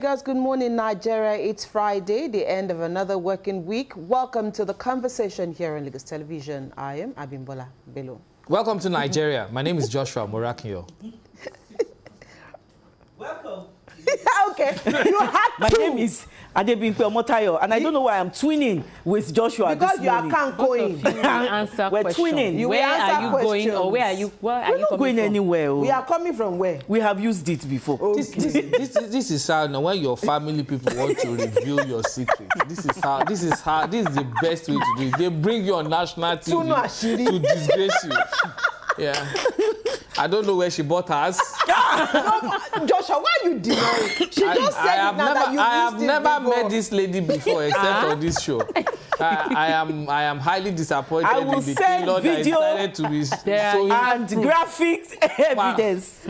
Guys, good morning, Nigeria. It's Friday, the end of another working week. Welcome to the conversation here on Lagos Television. I am Abimbola Bello. Welcome to Nigeria. My name is Joshua Morakinyo. Welcome. Okay, you had My name is Adebimpe Omotayo, and I don't know why I'm twinning with Joshua because this you are morning. can't going. Answer We're question. twinning. You Where will are answer you going, questions. or where are you We're not coming going from? anywhere. Oh. We are coming from where? We have used it before. This is how now when your family people want to reveal your secret. This is the best way to do it. They bring you on national Tunu Ashiri. TV to disgrace you. Yeah. I don't know where she bought hers. Joshua, why you denying? She just said it now that you I have used it never before. met this lady before except on this show. I am highly disappointed I will with the send tailor that video decided to be showing and graphics evidence.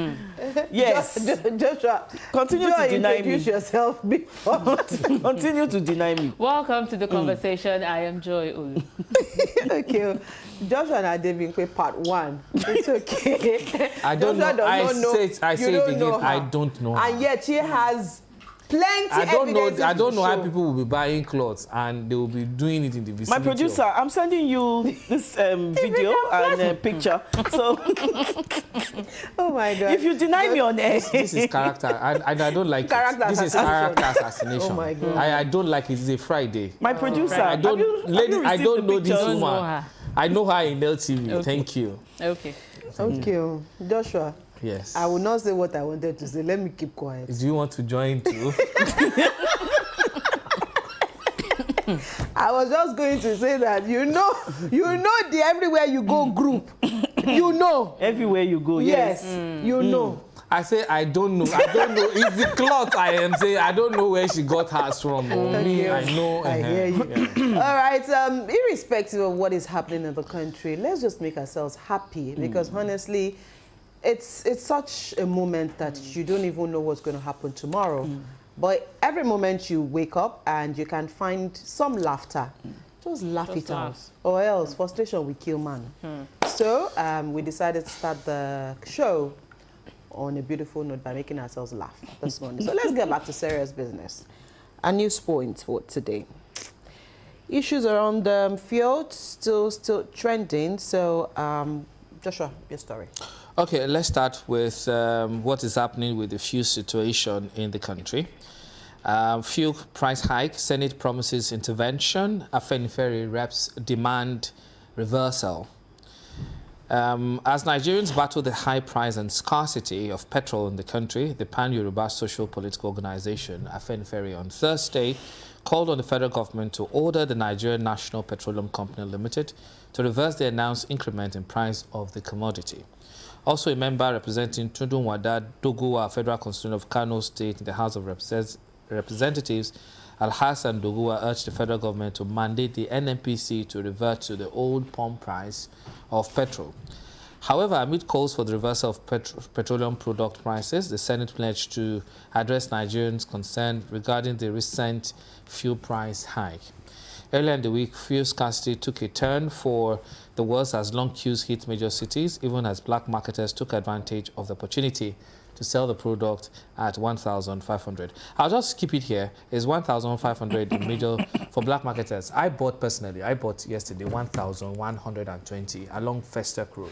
Yes. Joshua, Continue to deny introduce me. yourself before. Continue to deny me. Welcome to the conversation. I am Joy Olu. Okay, Joshua and Adebimpe part 1. It's okay. I don't Joshua know. does not know. I You say don't it know again. her. I don't know. And yet she has plenty I don't know. evidences I don't to know how show. people will be buying clothes and they will be doing it in the vicinity. My producer, I'm sending you this video and picture. So Oh my God. if you deny me on air, This is character, and I don't like Character it. This is assassination. character assassination. Oh my God. I don't like it. It's a Friday. my producer, I don't, have you I received don't the know this pictures? Don't know woman. her. I know her in LTV. Okay. Thank you. Okay. Okay, Joshua, Yes. I will not say what I wanted to say. Let me keep quiet. Do you want to join too? I was just going to say that you know the everywhere you go group. You know. Everywhere you go, Yes, yes. you know. I say I don't know. I don't know. It's the cloth I am saying. I don't know where she got hers from. Or me, I know. I hear you. Yeah. All right, irrespective of what is happening in the country, let's just make ourselves happy because honestly, it's such a moment that you don't even know what's going to happen tomorrow. But every moment you wake up and you can find some laughter, just laugh it out. laugh. Or else frustration will kill man. So we decided to start the show on a beautiful note by making ourselves laugh this morning. So let's get back to serious business. A news point for today. Issues around fuel still trending. So Joshua, your story. Okay, let's start with what is happening with the fuel situation in the country. Fuel price hike, Senate promises intervention, Afenifere reps demand reversal. As Nigerians battle the high price and scarcity of petrol in the country, the Pan-Yoruba Social Political Organization, Afenifere, on Thursday called on the federal government to order the Nigerian National Petroleum Company Limited to reverse the announced increment in price of the commodity. Also, a member representing Tundun Wada Doguwa, Federal Constituent of Kano State in the House of Representatives, Al-Hassan Doguwa, urged the federal government to mandate the NNPC to revert to the old pump price of petrol. However, amid calls for the reversal of petroleum product prices, the Senate pledged to address Nigerians' concern regarding the recent fuel price hike. Earlier in the week, fuel scarcity took a turn for the worse as long queues hit major cities, even as black marketers took advantage of the opportunity to sell the product at 1,500. I'll just keep it here. It's 1,500 in major for black marketers. I bought yesterday 1,120 along Festac Road.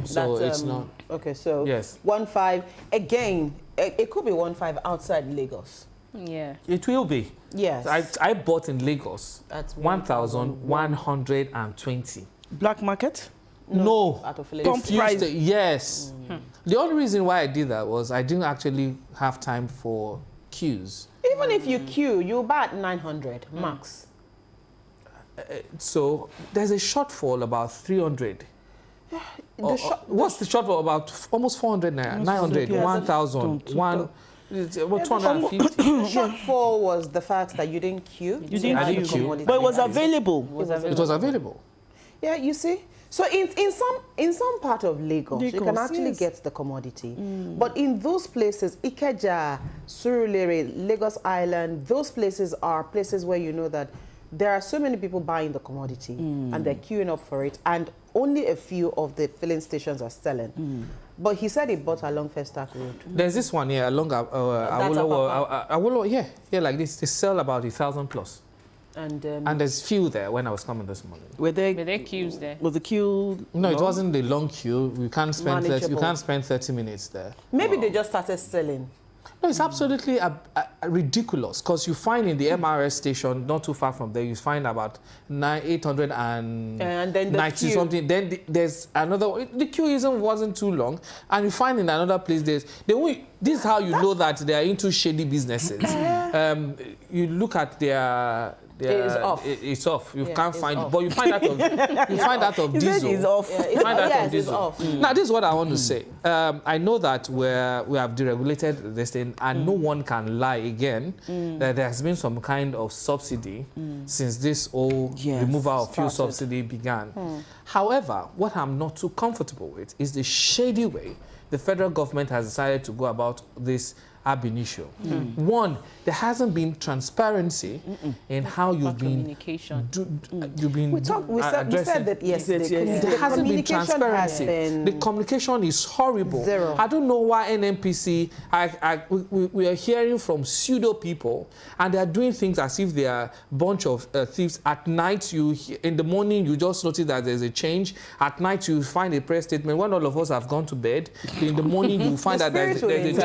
So That's, it's not. Okay, so Yes. 1.5 again. It could be 1.5 outside Lagos. Yeah. It will be. Yes. I bought in Lagos. That's 1,120. Black market? No. Out of Pump Lagos. price. Yes. The only reason why I did that was I didn't actually have time for queues. Even if you queue, you'll buy at 900 max. So there's a shortfall about 300. What's the shortfall? About almost 400 naira, 900, yes. 1,000, it's about 250. The shortfall was the fact that you didn't queue. You didn't I didn't queue. queue. But it was available. It was available. Yeah, you see. So in some part of Lagos, you can Lagos, actually yes. get the commodity. But in those places, Ikeja, Surulere, Lagos Island, those places are places where you know that there are so many people buying the commodity and they're queuing up for it, and only a few of the filling stations are selling. But he said he bought along Festac Road. There's this one here along Awolowo, yeah, like this. They sell about 1,000 plus. And there's few there when I was coming this morning. Were there queues there? Was the queue? No, it wasn't the long queue. You can't spend 30 minutes there. maybe they just started selling. No, it's absolutely ridiculous, because you find in the MRS station, not too far from there, you find about 890 something. Then there's another, the queue wasn't too long, and you find in another place, this is how you know that they are into shady businesses. You look at their It's off. It's off. You can't find off. it, but you find out of diesel. It's off. It's off. Now, this is what I want to say. I know that we have deregulated this thing, and no one can lie again that there has been some kind of subsidy since this whole removal of fuel subsidy began. However, what I'm not too comfortable with is the shady way the federal government has decided to go about this ab initio. One, there hasn't been transparency in how you've been We said that yesterday. There hasn't been transparency. The communication is horrible. Zero. I don't know why NNPC. We are hearing from pseudo people, and they are doing things as if they are a bunch of thieves. At night, in the morning, you just notice that there's a change. At night, you find a press statement. When all of us have gone to bed, in the morning, you find that there's a change.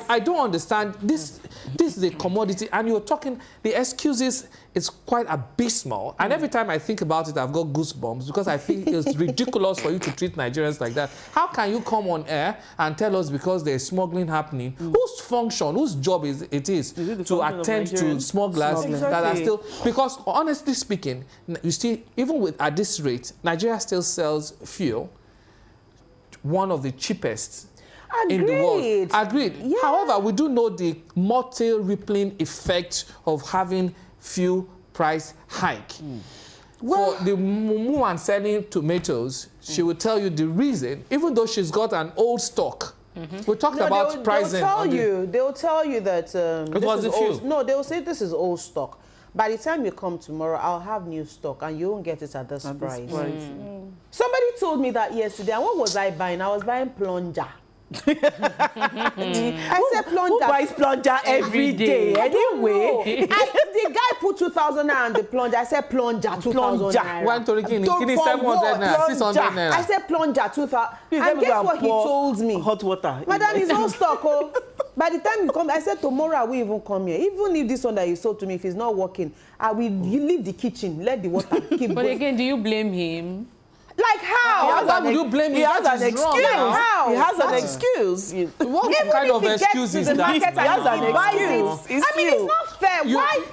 I don't understand. This is a commodity, and you're talking, the excuses is quite abysmal. And every time I think about it, I've got goosebumps, because I think it's ridiculous for you to treat Nigerians like that. How can you come on air and tell us because there's smuggling happening? Whose function, whose job is it to attend to smugglers that are still... Because honestly speaking, you see, even at this rate, Nigeria still sells fuel, one of the cheapest in the world. Agreed. Yeah. However, we do know the multi-rippling effect of having fuel price hike. Well, for the woman selling tomatoes, she will tell you the reason, even though she's got an old stock. We talked about pricing. They'll tell you that it was the fuel. No, they'll say this is old stock. By the time you come tomorrow, I'll have new stock, and you won't get it at this price. Somebody told me that yesterday, and what was I buying? I was buying plunger. I said plunger. Who buys plunger every day? Anyway. The guy put 2,000 naira on the plunger. I said plunger, 2,000 naira. 700 naira, 600 naira. I said plunger, 2,000. And guess what he told me? Hot water. Madam, it's no stock. Oh. By the time you come, I said tomorrow I will even come here. Even if this one that you sold to me, if it's not working, I will leave the kitchen, let the water keep But going. again, do you blame him? Like how? Why would you blame me? He has an excuse. How? He has an excuse. What kind of excuse is that? He has an excuse. I mean, it's not fair. Why?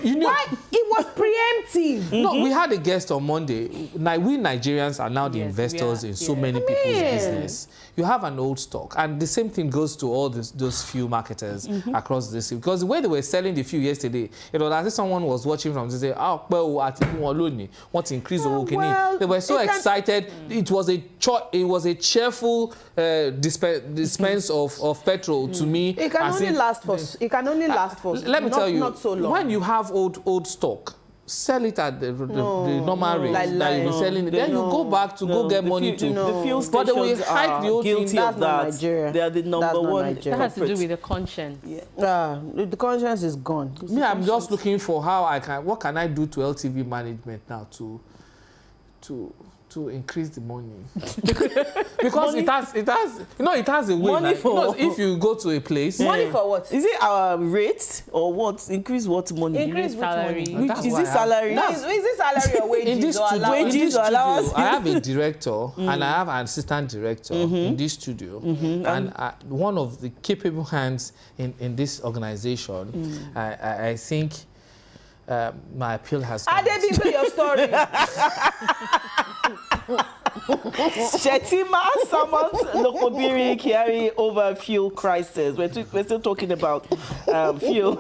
It was preemptive. No, we had a guest on Monday. We Nigerians are now the investors in so many people's business. You have an old stock, and the same thing goes to all those fuel marketers across the city. Because the way they were selling the fuel yesterday, it was as if someone was watching from to say, want to increase the work. They were so excited. It was a cheerful dispense of petrol to me. It can only last for. Let me tell you, not so long. when you have old stock, sell it at the normal rate that you've been selling it. Then you go back to go get money to. The fuel But they will stations hide the whole guilty thing. of that. They are the number one. That has to do with the conscience. The conscience is gone. Me, I'm just looking for what can I do to LTV management now to increase the money. Because it has a way. Money for if you go to a place. Money for what? Is it our rate or what? Increase what money? Increase salary. Is it salary? No, is it salary or wages? In this or studio, allowance? I have a director and I have an assistant director in this studio. And one of the capable hands in this organization, I think my appeal has come. Adebipe, your story. Shetima summons Lokobiri Kyari over fuel crisis. We're still talking about fuel.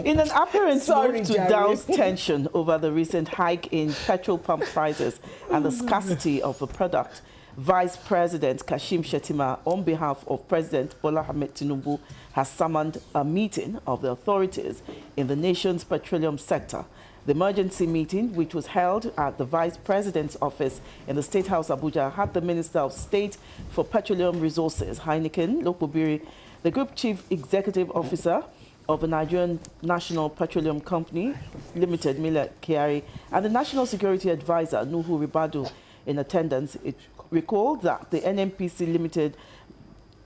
In an apparent move to douse tension over the recent hike in petrol pump prices and the scarcity of the product, Vice President Kashim Shettima, on behalf of President Bola Ahmed Tinubu, has summoned a meeting of the authorities in the nation's petroleum sector. The emergency meeting, which was held at the Vice President's office in the State House, Abuja, had the Minister of State for Petroleum Resources, Heineken Lokpobiri, the Group Chief Executive Officer of the Nigerian National Petroleum Company Limited, Mele Kyari, and the National Security Advisor, Nuhu Ribadu, in attendance. It recalled that the NNPC Limited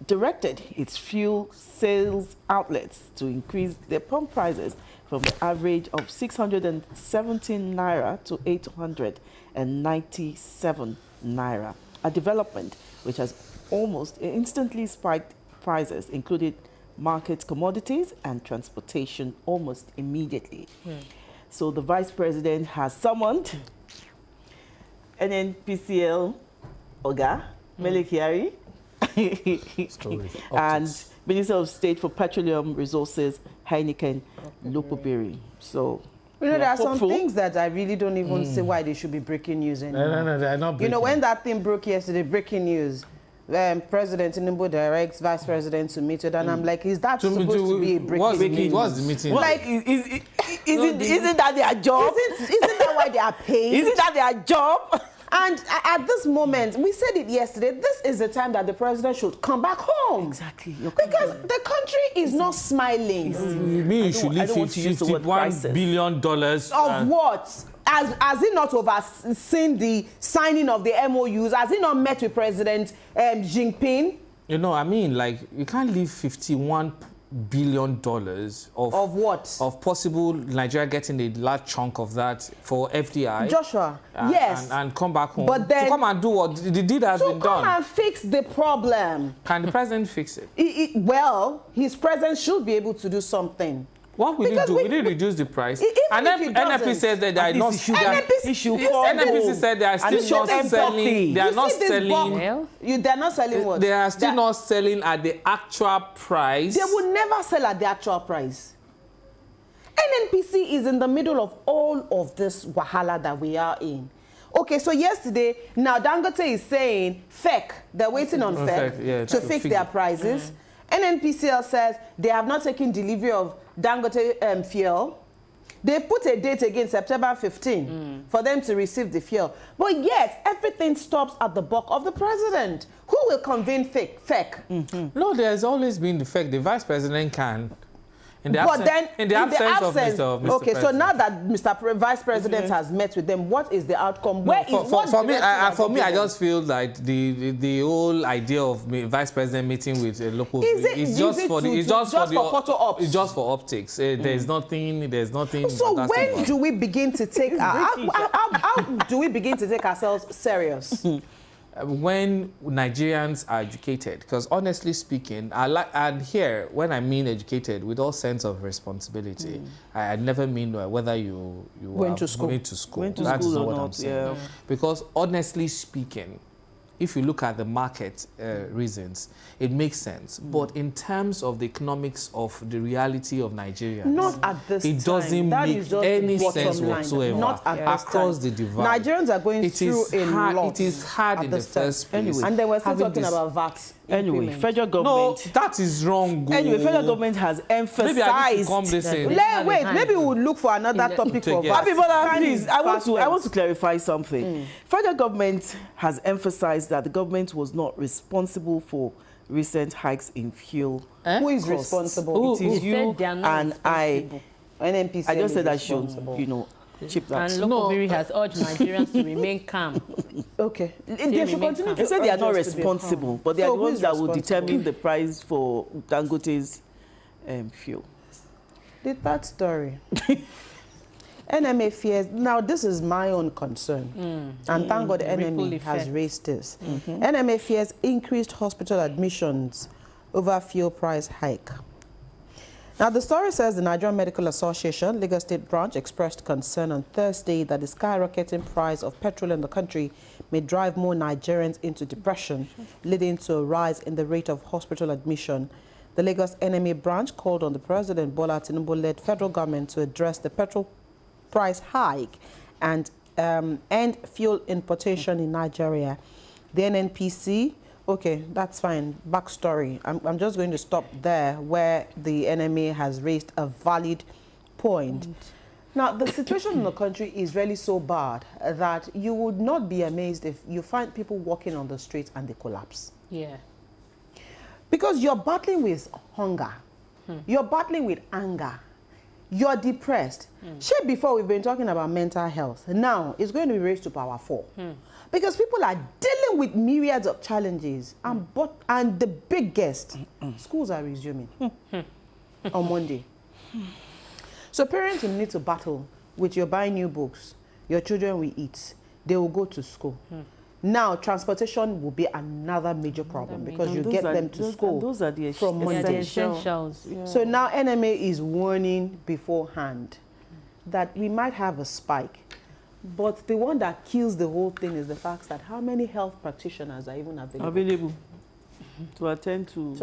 directed its fuel sales outlets to increase their pump prices from the average of 617 naira to 897 naira, a development which has almost instantly spiked prices, including market commodities and transportation, almost immediately. So the Vice President has summoned NNPCL Oga, Mele Kyari, and Minister of State for Petroleum Resources, Heineken Lokpobiri. So, There are some hopeful. things that I really don't even see why they should be breaking news anymore. No, they're not breaking. When that thing broke yesterday, breaking news, President Tinubu directs Vice President to meet with, and I'm like, is that supposed to be a breaking news? What's the meeting? Like, isn't that their job? Isn't that why they are paid? Isn't that their job? And at this moment, we said it yesterday, this is the time that the president should come back home. Exactly. Because the country is not smiling. You mean you should I leave don't want to use the word $51 crisis. billion? Of what? Has he not overseen the signing of the MOUs? Has he not met with President Jinping? You can't leave $51 billion Of what? of possible Nigeria getting a large chunk of that for FDI. Joshua, and, yes. and come back home. But then- to come and do what the deed has been To come done. and fix the problem. Can the president fix it? Well, his president should be able to do something. What will he Because do? we- Will he reduce the price? Even And if he NNP doesn't, said that they are at not. least he they are- he should call NNPC home said they are and still show not them selling. properly. They are You not see this selling. bulk- Well, They're not selling what? They are still That- not selling at the actual price. They will never sell at the actual price. NNPC is in the middle of all of this wahala that we are in. Okay, so yesterday, now Dangote is saying FEC, they're waiting on FEC yeah, to to fix fix their it. prices. NNPCL says they have not taken delivery of Dangote fuel. They've put a date again, September 15, for them to receive the fuel. But yet, everything stops at the buck of the president. Who will convene FEC? No, there's always been the fact the vice president can. In the But absence, then, in the absence of Mr. okay, President. so now that Vice President has met with them, what is the outcome? Where is what For me, direction for are me, they I giving? just feel like the whole idea of vice president meeting with a local Is it- is is just it for the to- it's to- just, just for for photo ops? It's just for optics. There's nothing. So fantastic when about do we begin to take how do we begin to take ourselves serious? when Nigerians are educated, because honestly speaking, and here when I mean educated with all sense of responsibility, I never mean whether you Went to school. Went to school. Went to That is school not or what I'm not, saying. yeah. Because honestly speaking, if you look at the market reasons, it makes sense. But in terms of the economics of the reality of Nigeria, Not at this time. it doesn't That make is just any bottom sense line. whatsoever. Not at this across time. the divide. Nigerians are going It through is a hard, lot. It is hard at in the this time. first place. Anyway, And then we're still having talking this- about VAT. Anyway, increment. federal No, government. that is wrong. Anyway, federal government has Maybe I need to emphasized. come this in. Wait, maybe we'll look for another topic for Yes. VAT. Happy brother, Time please. is I want fast to clarify something. Federal government has emphasized that the government was not responsible for recent hikes in fuel. Who is costs. responsible? It is They you said they are not and I. responsible. NNPC. I just said I is should, responsible. chip that. And Lokobiri has urged Nigerians to remain calm. Okay. They remain should continue calm. to They said they are urge not us to be responsible, calm. but they are So the who ones is that will responsible? determine the price for Dangote's fuel. The third story. NMA fears, now this is my own concern, and thank God Ripple NMA has effect. raised this. NMA fears increased hospital admissions over fuel price hike. Now the story says the Nigerian Medical Association, Lagos State branch, expressed concern on Thursday that the skyrocketing price of petrol in the country may drive more Nigerians into depression, leading to a rise in the rate of hospital admission. The Lagos NMA branch called on the President Bola Tinubu-led federal government to address the petrol price hike and end fuel importation in Nigeria. The NNPC, okay, that's fine. Backstory. I'm just going to stop there where the NMA has raised a valid point. Now, the situation in the country is really so bad that you would not be amazed if you find people walking on the streets and they collapse. Yeah. Because you're battling with hunger, you're battling with anger, you're depressed. Shit, before we've been talking about mental health. Now, it's going to be raised to power 4. Because people are dealing with myriads of challenges. And the biggest, schools are resuming on Monday. So parents will need to battle with your buying new books. Your children will eat. They will go to school. Now, transportation will be another major problem because you get them to school Those are the from They are the Monday. essentials. Yeah. So now NMA is warning beforehand that we might have a spike. But the one that kills the whole thing is the fact that how many health practitioners are even available to attend to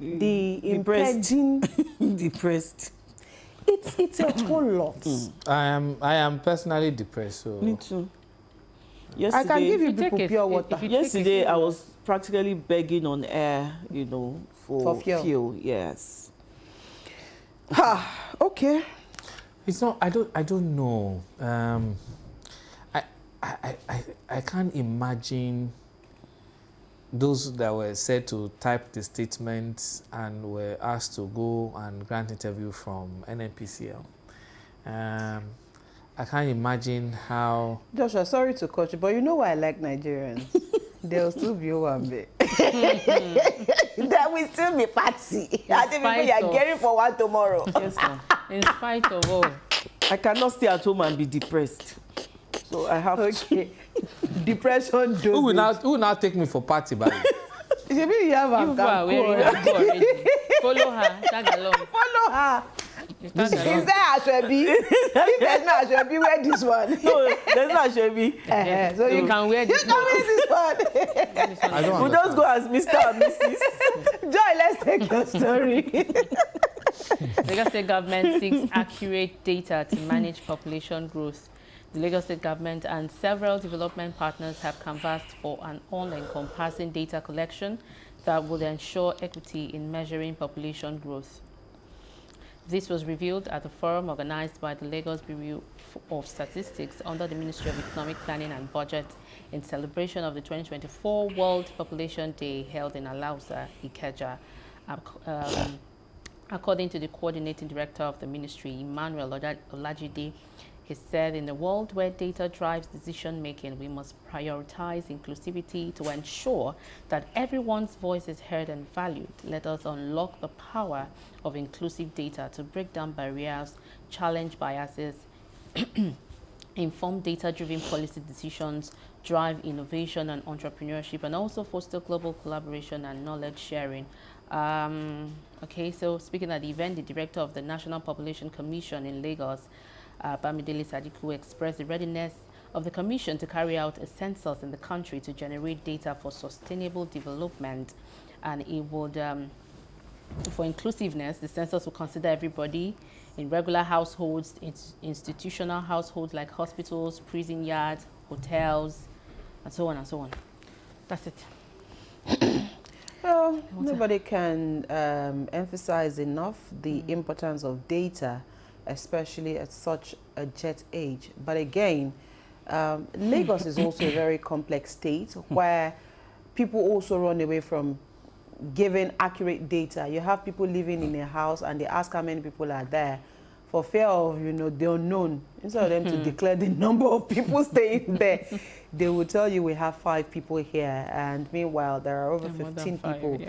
the depressed. impending. depressed. It's a whole lot. I am personally depressed. So Me too. I can give you If you people take pure it- water. if you- Yesterday, I was practically begging on air, you know, for fuel. Yes. Okay. it's not. I don't know. I can't imagine those that were said to type the statements and were asked to go and grant interview from NNPCL. I can't imagine how. Joshua, sorry to coach you, but you know why I like Nigerians? They'll still be one bit. That will still be party. I think people spite are of- getting for one tomorrow. Yes, ma'am. In spite of all. I cannot stay at home and be depressed. So I have to. Okay. Depression dosage. Who will now take me for party, by the way? Maybe you have You a people are wearing a go already. Follow her. Tag along. Follow her. Tag Is along. there Ashwebi? If there's no Ashwebi, wear this one. No, there's not Chevy. So You can wear you this can wear this one. This one. I don't We'll just go as Mr. and Mrs. Joy, let's take your story. Lagos State government seeks accurate data to manage population growth. The Lagos State government and several development partners have canvassed for an all-encompassing data collection that will ensure equity in measuring population growth. This was revealed at the forum organized by the Lagos Bureau of Statistics under the Ministry of Economic Planning and Budget in celebration of the 2024 World Population Day held in Alausa, Ikeja. According to the coordinating director of the ministry, Emmanuel Olajide, he said, in a world where data drives decision-making, we must prioritize inclusivity to ensure that everyone's voice is heard and valued. Let us unlock the power of inclusive data to break down barriers, challenge biases, inform data-driven policy decisions, drive innovation and entrepreneurship, and also foster global collaboration and knowledge sharing. Okay, so speaking at the event, the director of the National Population Commission in Lagos, Bamidele Sadiku, expressed the readiness of the Commission to carry out a census in the country to generate data for sustainable development. And it would, for inclusiveness, the census will consider everybody in regular households, institutional households like hospitals, prison yards, hotels, and so on and so on. That's it. Well, nobody can emphasize enough the importance of data, especially at such a jet age. But again, Lagos is also a very complex state where people also run away from giving accurate data. You have people living in a house and they ask how many people are there for fear of, you know, the unknown. Instead of them to declare the number of people staying there, they will tell you we have 5 people here, and meanwhile there are over 15 people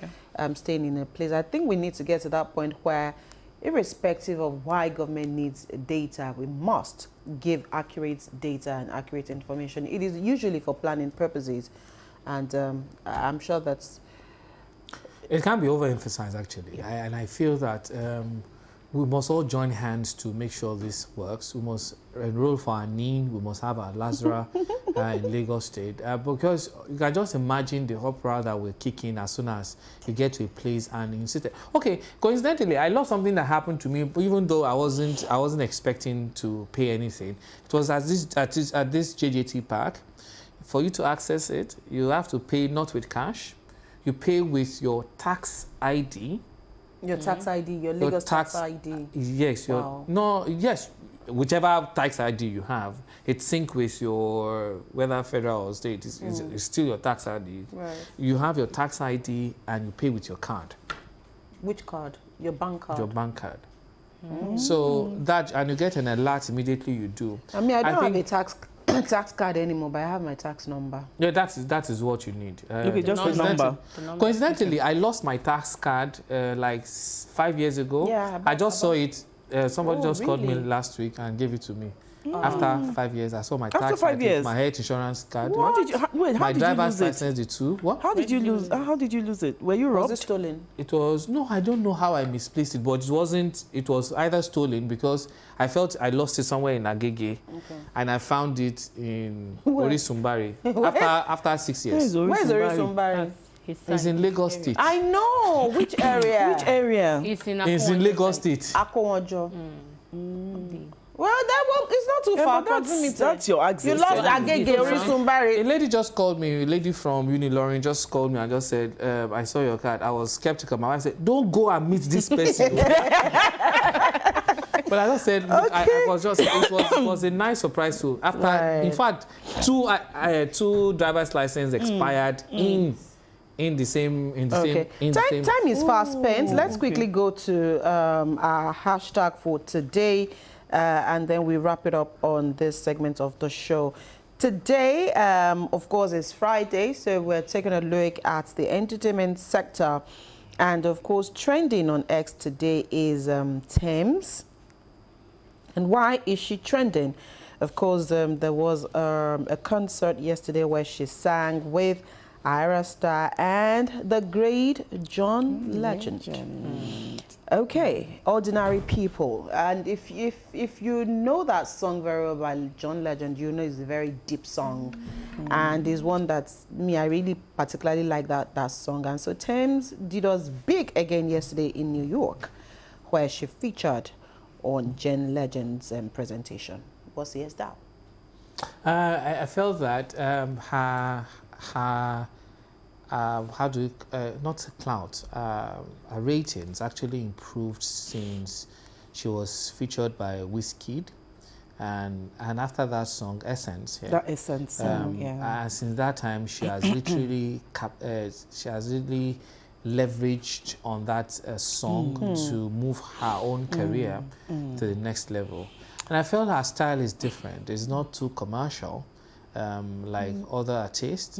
staying in a place. I think we need to get to that point where, irrespective of why government needs data, we must give accurate data and accurate information. It is usually for planning purposes, and I'm sure that's... It can be overemphasized, actually. And I feel that we must all join hands to make sure this works. We must enroll for our NIN. We must have our LASRA in Lagos State. Because you can just imagine the uproar that will kick in as soon as you get to a place and insist. Okay, coincidentally, I love something that happened to me, even though I wasn't expecting to pay anything. It was at this JJT Park. for you to access it, you have to pay not with cash. You pay with your tax ID. Your tax ID, your Lagos tax ID. Yes, Wow. yes, whichever tax ID you have, it's sync with your whether federal or state. It's still your tax ID. Right. You have your tax ID and you pay with your card, Which card? Your bank card. your bank card. So that, and you get an alert immediately you do. I mean, I don't have think- a tax card anymore, but I have my tax number. Yeah, that is what you need. Okay, just the coincidentally- number. Coincidentally, I lost my tax card like 5 years ago. Yeah, I just saw it. Somebody Oh, just called me really? last week and gave it to me. After 5 years, I saw my After tax 5 ID, years? my health insurance card. How did you, wait, how My did you driver's lose it? license, the two. What? How did you lose? How did you lose it? Were you Was robbed? it stolen? It was, no, I don't know how I misplaced it, but it wasn't, it was either stolen because I felt I lost it somewhere in Agege and I found it in Where? Orisumbari after 6 years. Where's Orisumbari? It's in Lagos State. I know. Which area? Which area? It's in It's in Lagos State. Akowojo. Well, that one it's not too Yeah, far. but that's your access. You lost Yeah. Agege, A Orisumbari. lady just called me, a lady from Unilorin just called me and just said, I saw your card. I was skeptical. My wife said, don't go and meet this person. But I just said, look, I was just, it was a nice surprise too. After, Right. in fact, two driver's license expired in the same, Okay. Time is fast spent. Let's quickly go to our hashtag for today, and then we wrap it up on this segment of the show. Today, of course, is Friday, so we're taking a look at the entertainment sector. And of course, trending on X today is Thames. And why is she trending? Of course, there was a concert yesterday where she sang with Ira Star and the great John Legend. Okay, Ordinary People. And if you know that song very well by John Legend, you know it's a very deep song. And it's one that's I really particularly like that song. And so Thames did us big again yesterday in New York, where she featured on John Legend's presentation. What's yes that? I felt that her how do you, not clout, her ratings actually improved since she was featured by Wizkid, and after that song Essence, yeah, That Essence song, yeah. since that time she has literally leveraged on that song to move her own career to the next level. And I felt her style is different. It's not too commercial like other artists.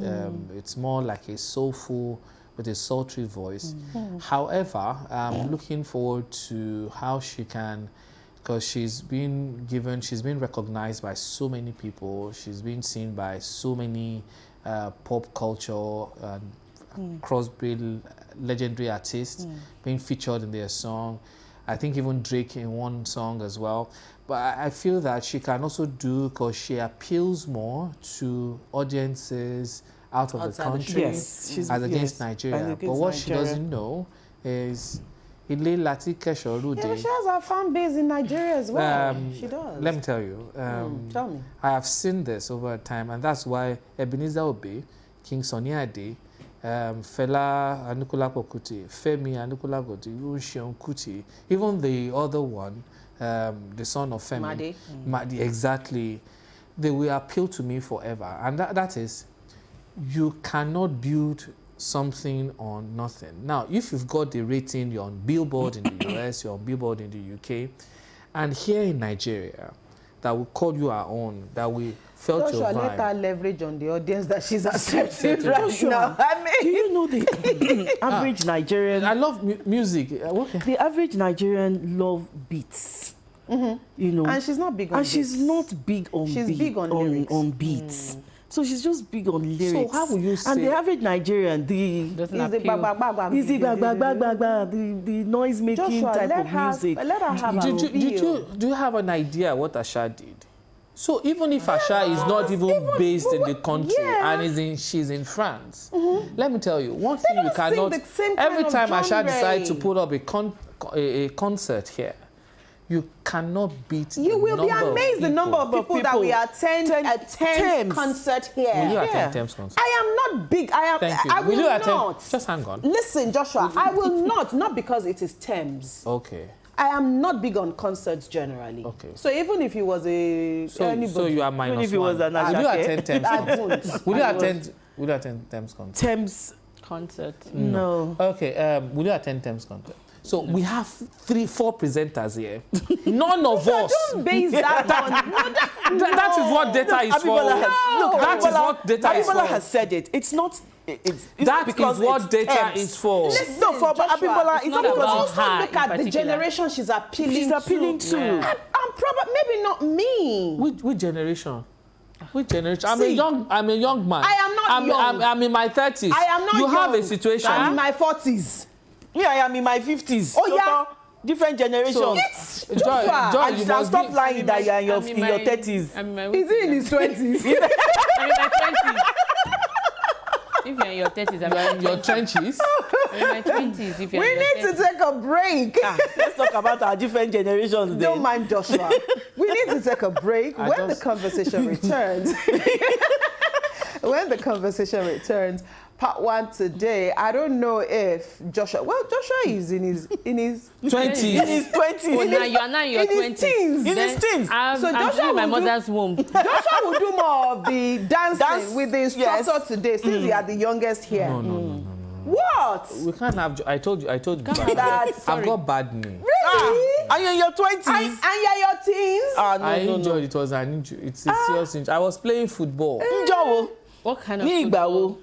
It's more like a soulful with a sultry voice. However, I'm looking forward to how she can, because she's been recognized by so many people. She's been seen by so many pop culture and crossbreed legendary artists being featured in their song. I think even Drake in one song as well. But I feel that she can also do, because she appeals more to audiences out of the Outside the country Yes, she's- as against yes, Nigeria. as But against what she Nigeria. doesn't know is Ile Lati Keshorude. Yeah, she has her fan base in Nigeria as well. She does. Let me tell you. Tell me. I have seen this over time, and that's why Ebenezer Obey, King Sunny Ade, Fela Anikulapo Kuti, Femi Anikulapo Kuti, Rushion Kuti, even the other one, the son of Femi. Made, exactly. They will appeal to me forever. And that is, you cannot build something on nothing. Now, if you've got the rating, you're on Billboard in the US, you're on Billboard in the UK, and here in Nigeria, that will call you our own, that we felt Joshua, your let vibe. her leverage on the audience that she's accepting right Joshua, now. I Do mean, you know the average Nigerian? I love music. Okay. The average Nigerian love beats. You know, and she's not big on and she's this. not big on She's beat, big on lyrics. on beats. So she's just big on lyrics. how will you And say- the average Nigerian, the Doesn't Is the appeal. the noise making Joshua, type let of her, music. let her have her Do you have an idea what Asha did? So even if Asha is not even based in the country yeah. and she's in France, let me tell you one thing you don't sing cannot. the same Every kind of time Asha genre. decides to put up a concert here, you cannot beat You will be amazed the number of people that we attend a Thames concert here. Will you attend Thames concert? I am not big. Thank you. I will you attend? not. Just hang on. Listen, Joshua, I will not because it is Thames. Okay. I am not big on concerts generally. Okay. So even if he was a anybody, So you are minus Even if it was one. an Will you Ashake? attend Thames I concert? won't. Will you attend Thames concert? Thames, Concert. no. Okay. Will you attend Thames concert? So we have 3-4 presenters here. None of us. Don't base that on. That is what data is for. Abibola has, look, That is Abibola- what data is Abibola for. has said it. It's not. It's That because is what it's data Thames. is for. Listen, No, for Joshua, Abibola, it's not not because about it's Also her look in at the particular. generation she's appealing she's appealing to. to. Yeah. I'm probably maybe not me. Which generation? Which generation? I'm See, a young man. I am not young. I'm in my 30s. I am not You have young. a situation. I'm in my 40s. Yeah, I am in my 50s. Oh, yeah. Different generations. So- It's Joy, Joshua. Joy, And you stop must be- lying that you are in your, I'm in your 30s. I'm in my Is he in his 20s? I'm in my 20s. If you're in your 30s, You are in your trenches. I'm in my 20s. If you're We in your need to 30s. take a break. Let's talk about our different generations Don't then. mind Joshua. We need to take a break. When the conversation returns, part one today. I don't know if Joshua. Well, Joshua is in his 20s. In his 20s. Oh, now you are now in your in his 20s. teens. In his teens. I'm So Joshua still in my will do- mother's womb. Joshua will do more of the dancing Dance, with the instructor yes. today, since you are the youngest here. No. What? We can't have. I told you. That's- I've got bad knee. Really? Are you in your 20s? And you're your teens? No, I no. enjoyed it. Was an injury. It's a serious injury. I was playing football. Njowo. What kind of Ní ìgbà football? wo?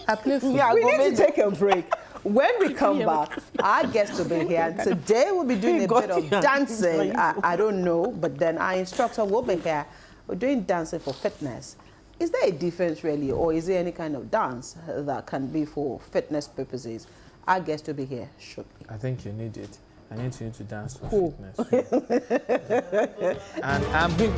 I play football. Yeah, We go need to make- take a break. When we come back, our guest will be here. And today we'll be doing a bit of dancing. I don't know, but then our instructor will be here. We're doing dancing for fitness. Is there a difference really, or is there any kind of dance that can be for fitness purposes? Our guest will be here shortly. I think you need it. I need you to dance for Who? fitness. And big